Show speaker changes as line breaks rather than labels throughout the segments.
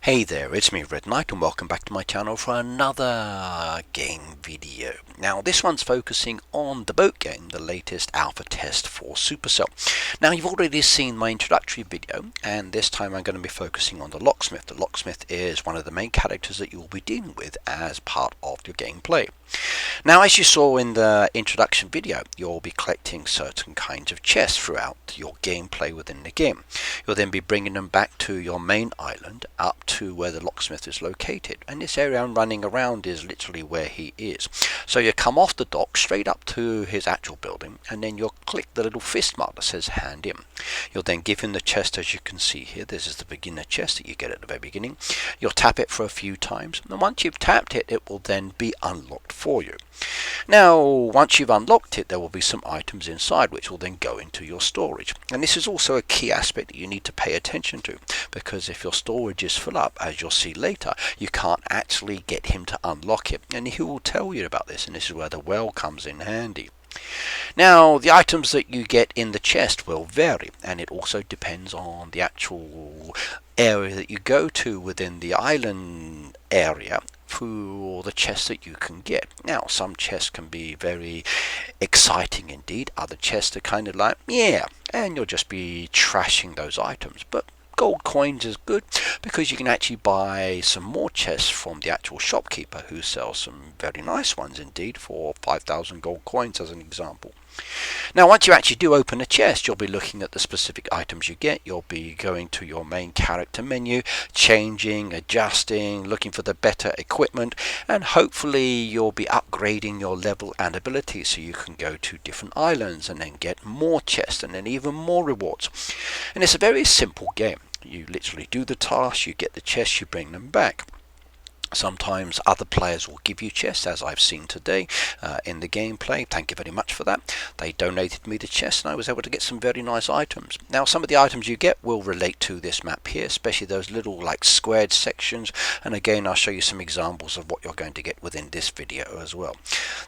Hey there, it's me Red Knight and welcome back to my channel for another game video. Now this one's focusing on the boat game, the latest alpha test for Supercell. Now you've already seen my introductory video and this time I'm going to be focusing on the Locksmith. The Locksmith is one of the main characters that you will be dealing with as part of your gameplay. Now as you saw in the introduction video, you'll be collecting certain kinds of chests throughout your gameplay within the game. You'll then be bringing them back to your main island up to where the locksmith is located, and this area I'm running around is literally where he is. So you come off the dock straight up to his actual building and then you'll click the little fist mark that says hand in. You'll then give him the chest. As you can see here, this is the beginner chest that you get at the very beginning. You'll tap it for a few times and once you've tapped it, it will then be unlocked for you. Now once you've unlocked it, there will be some items inside which will then go into your storage, and this is also a key aspect that you need to pay attention to, because if your storage is full up, as you'll see later, you can't actually get him to unlock it, and he will tell you about this, and this is where the well comes in handy. Now the items that you get in the chest will vary, and it also depends on the actual area that you go to within the island area for the chests that you can get. Now some chests can be very exciting indeed, other chests are kind of like yeah, and you'll just be trashing those items, but gold coins is good because you can actually buy some more chests from the actual shopkeeper who sells some very nice ones indeed for 5,000 gold coins as an example. Now once you actually do open a chest, you'll be looking at the specific items you get. You'll be going to your main character menu, changing, adjusting, looking for the better equipment, and hopefully you'll be upgrading your level and ability so you can go to different islands and then get more chests and then even more rewards. And it's a very simple game. You literally do the task, you get the chests, you bring them back. Sometimes other players will give you chests, as I've seen today in the gameplay. Thank you very much for that. They donated me the chest and I was able to get some very nice items. Now some of the items you get will relate to this map here, especially those little like squared sections, and again I'll show you some examples of what you're going to get within this video as well.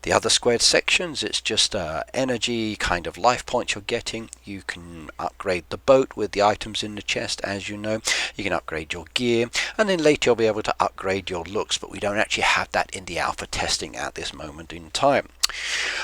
The other squared sections, it's just energy kind of life points you're getting. You can upgrade the boat with the items in the chest, as you know. You can upgrade your gear, and then later you'll be able to upgrade your looks, but we don't actually have that in the alpha testing at this moment in time.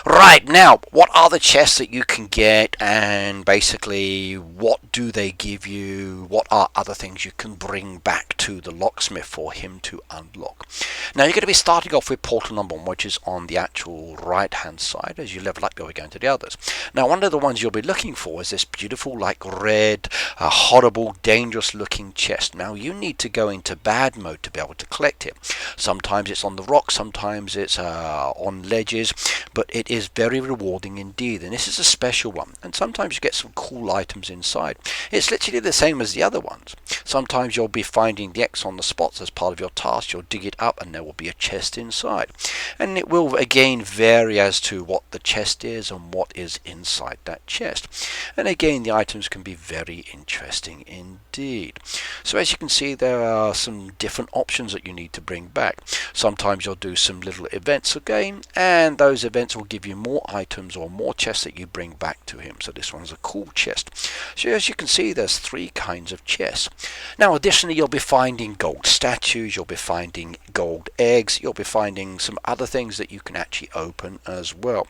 Right, now what are the chests that you can get, and basically what do they give you? What are other things you can bring back to the locksmith for him to unlock? Now you're going to be starting off with portal number 1, which is on the actual right hand side. As you level up, you'll be going to the others. Now one of the ones you'll be looking for is this beautiful like red horrible dangerous looking chest. Now you need to go into bad mode to be able to collect it. Sometimes it's on the rock, sometimes it's on ledges, but it is very rewarding indeed, and this is a special one, and sometimes you get some cool items inside. It's literally the same as the other ones. Sometimes you'll be finding the X on the spots as part of your task. You'll dig it up and there will be a chest inside, and it will again vary as to what the chest is and what is inside that chest, and again the items can be very interesting indeed. So as you can see, there are some different options that you need to bring back. Sometimes you'll do some little events again, and those events will give you more items or more chests that you bring back to him. So this one's a cool chest. So as you can see, there's 3 kinds of chests. Now additionally, you'll be finding gold statues, you'll be finding gold eggs, you'll be finding some other things that you can actually open as well.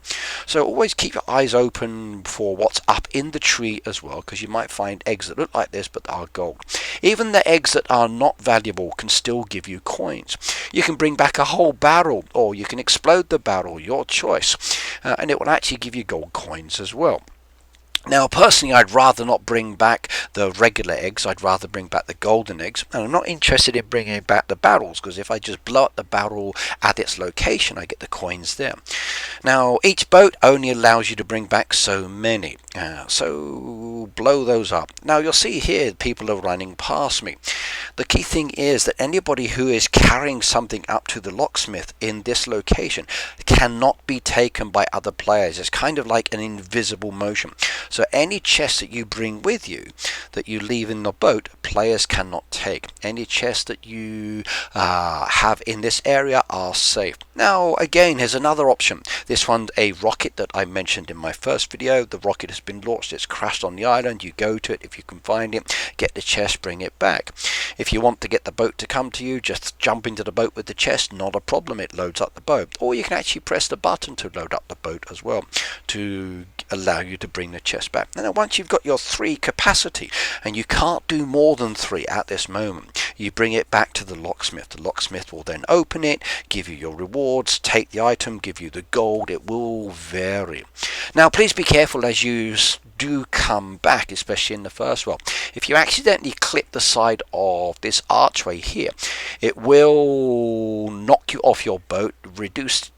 So always keep your eyes open for what's up in the tree as well, because you might find eggs that look like this but are gold. Even the eggs that are not valuable can still give you coins. You can bring back a whole barrel, or you can explode the barrel, your choice, and it will actually give you gold coins as well. Now personally, I'd rather not bring back the regular eggs, I'd rather bring back the golden eggs, and I'm not interested in bringing back the barrels, because if I just blow up the barrel at its location, I get the coins there. Now each boat only allows you to bring back so many, so blow those up. Now you'll see here people are running past me. The key thing is that anybody who is carrying something up to the locksmith in this location cannot be taken by other players. It's kind of like an invisible motion. So any chest that you bring with you that you leave in the boat, players cannot take. Any chests that you have in this area are safe. Now again, here's another option. This one's a rocket that I mentioned in my first video. The rocket has been launched, it's crashed on the island. You go to it if you can find it, get the chest, bring it back. If you want to get the boat to come to you, just jump into the boat with the chest, not a problem, it loads up the boat. Or you can actually press the button to load up the boat as well to allow you to bring the chest back. And then once you've got your 3 capacity, and you can't do more than 3 at this moment, you bring it back to the locksmith. The locksmith will then open it, give you your rewards, take the item, give you the gold. It will vary. Now please be careful as you do come back, especially in the first world. If you accidentally clip the side of this archway here, it will knock you off your boat,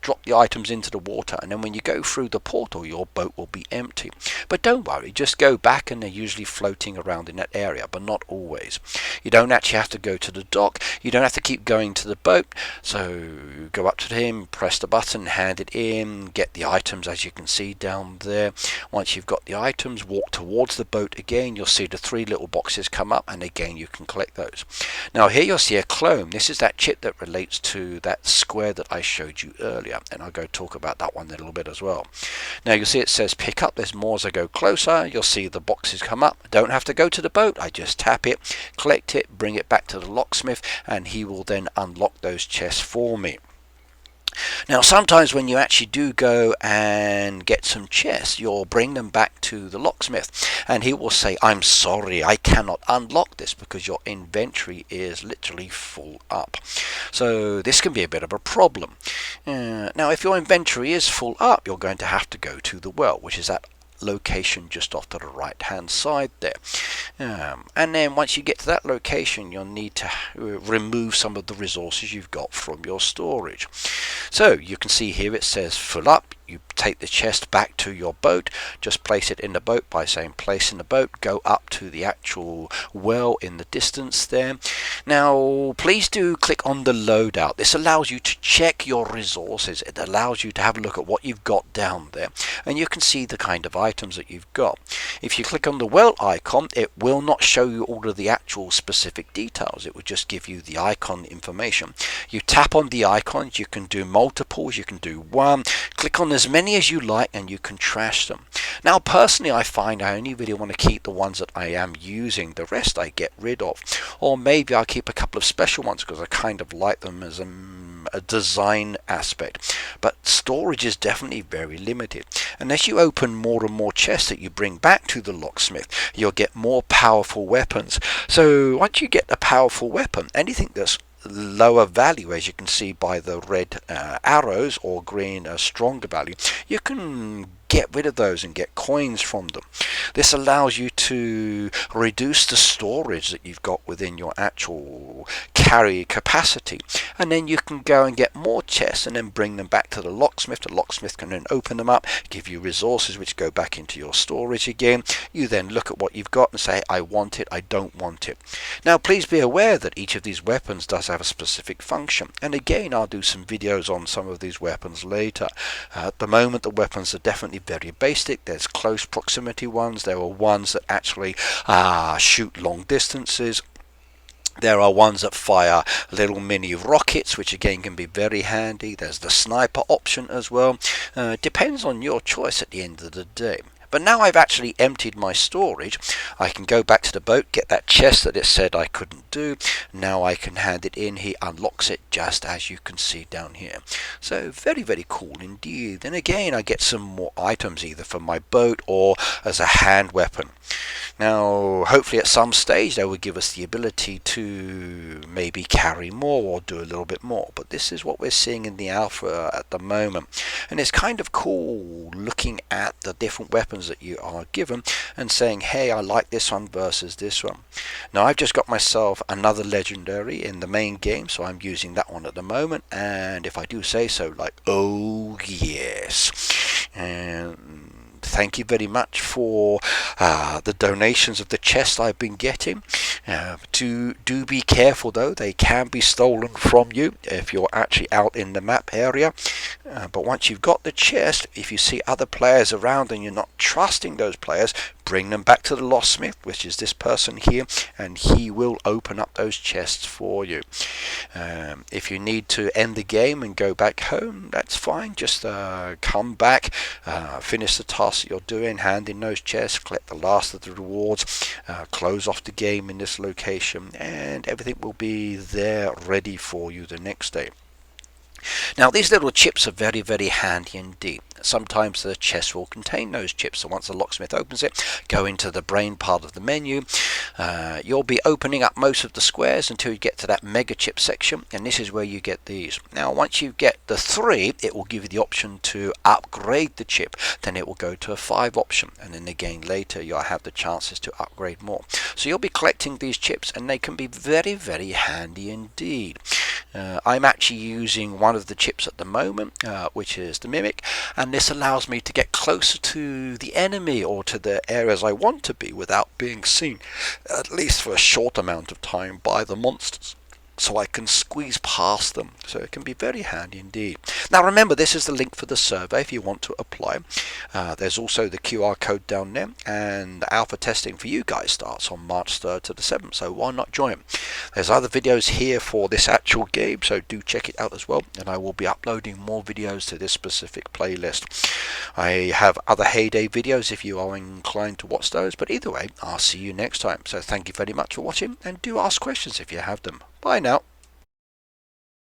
drop the items into the water, and then when you go through the portal, your boat will be empty. But don't worry, just go back, and they're usually floating around in that area, but not always. You don't actually have to go to the dock, you don't have to keep going to the boat. So go up to him, press the button, hand it in, get the items as you can see down there. Once you've got the items, walk towards the boat again, you'll see the 3 little boxes come up, and again you can collect those. Now here you'll see a clone. This is that chip that relates to that square that I showed you earlier, and I'll go talk about that one in a little bit as well. Now you'll see it says pick up. There's more as I go closer. You'll see the boxes come up. I don't have to go to the boat, I just tap it, collect it, bring it back to the locksmith, and he will then unlock those chests for me. Now sometimes when you actually do go and get some chests, you'll bring them back to the locksmith, and he will say, I'm sorry, I cannot unlock this because your inventory is literally full up. So this can be a bit of a problem. Now if your inventory is full up, you're going to have to go to the well, which is that location just off to the right hand side there, and then once you get to that location, you'll need to remove some of the resources you've got from your storage. So you can see here it says full up. You take the chest back to your boat, just place it in the boat by saying place in the boat, go up to the actual well in the distance there. Now please do click on the loadout. This allows you to check your resources. It allows you to have a look at what you've got down there, and you can see the kind of items that you've got. If you click on the well icon, it will not show you all of the actual specific details. It will just give you the icon information. You tap on the icons, you can do multiples, you can do one, click on as many as you like, and you can trash them. Now personally, I find I only really want to keep the ones that I am using. The rest I get rid of, or maybe I'll keep a couple of special ones because I kind of like them as a design aspect, but storage is definitely very limited. Unless you open more and more chests that you bring back to the locksmith, you'll get more powerful weapons. So once you get a powerful weapon, anything that's lower value, as you can see by the red arrows, or green stronger value, you can get rid of those and get coins from them. This allows you to reduce the storage that you've got within your actual carry capacity, and then you can go and get more chests and then bring them back to the locksmith. The locksmith can then open them up, give you resources which go back into your storage again. You then look at what you've got and say, I want it, I don't want it. Now please be aware that each of these weapons does have a specific function, and again I'll do some videos on some of these weapons later. At the moment the weapons are definitely very basic. There's close proximity ones, there are ones that actually shoot long distances, there are ones that fire little mini rockets, which again can be very handy. There's the sniper option as well. Depends on your choice at the end of the day. But now I've actually emptied my storage, I can go back to the boat, get that chest that it said I couldn't do. Now I can hand it in, he unlocks it just as you can see down here. So very, very cool indeed. And again, I get some more items either for my boat or as a hand weapon. Now hopefully at some stage they will give us the ability to maybe carry more or do a little bit more, but this is what we're seeing in the alpha at the moment, and it's kind of cool looking at the different weapons that you are given and saying, hey, I like this one versus this one. Now I've just got myself another legendary in the main game, so I'm using that one at the moment, and if I do say so, like, oh yes. And thank you very much for the donations of the chests I've been getting. Do be careful though, they can be stolen from you if you're actually out in the map area. But once you've got the chest, if you see other players around and you're not trusting those players, bring them back to the Locksmith, which is this person here, and he will open up those chests for you. If you need to end the game and go back home, that's fine. Just come back, finish the task that you're doing, hand in those chests, collect the last of the rewards, close off the game in this location, and everything will be there ready for you the next day. Now these little chips are very, very handy indeed. Sometimes the chest will contain those chips, so once the locksmith opens it, go into the brain part of the menu. You'll be opening up most of the squares until you get to that mega chip section, and this is where you get these. Now once you get the 3, it will give you the option to upgrade the chip. Then it will go to a 5 option, and then again later you'll have the chances to upgrade more. So you'll be collecting these chips, and they can be very, very handy indeed. I'm actually using one of the chips at the moment, which is the Mimic, and this allows me to get closer to the enemy or to the areas I want to be without being seen, at least for a short amount of time, by the monsters. So I can squeeze past them. So it can be very handy indeed. Now remember, this is the link for the survey if you want to apply. There's also the QR code down there, and alpha testing for you guys starts on March 3rd to the 7th, so why not join? There's other videos here for this actual game, so do check it out as well, and I will be uploading more videos to this specific playlist. I have other Heyday videos if you are inclined to watch those, but either way, I'll see you next time. So thank you very much for watching, and do ask questions if you have them. Bye now.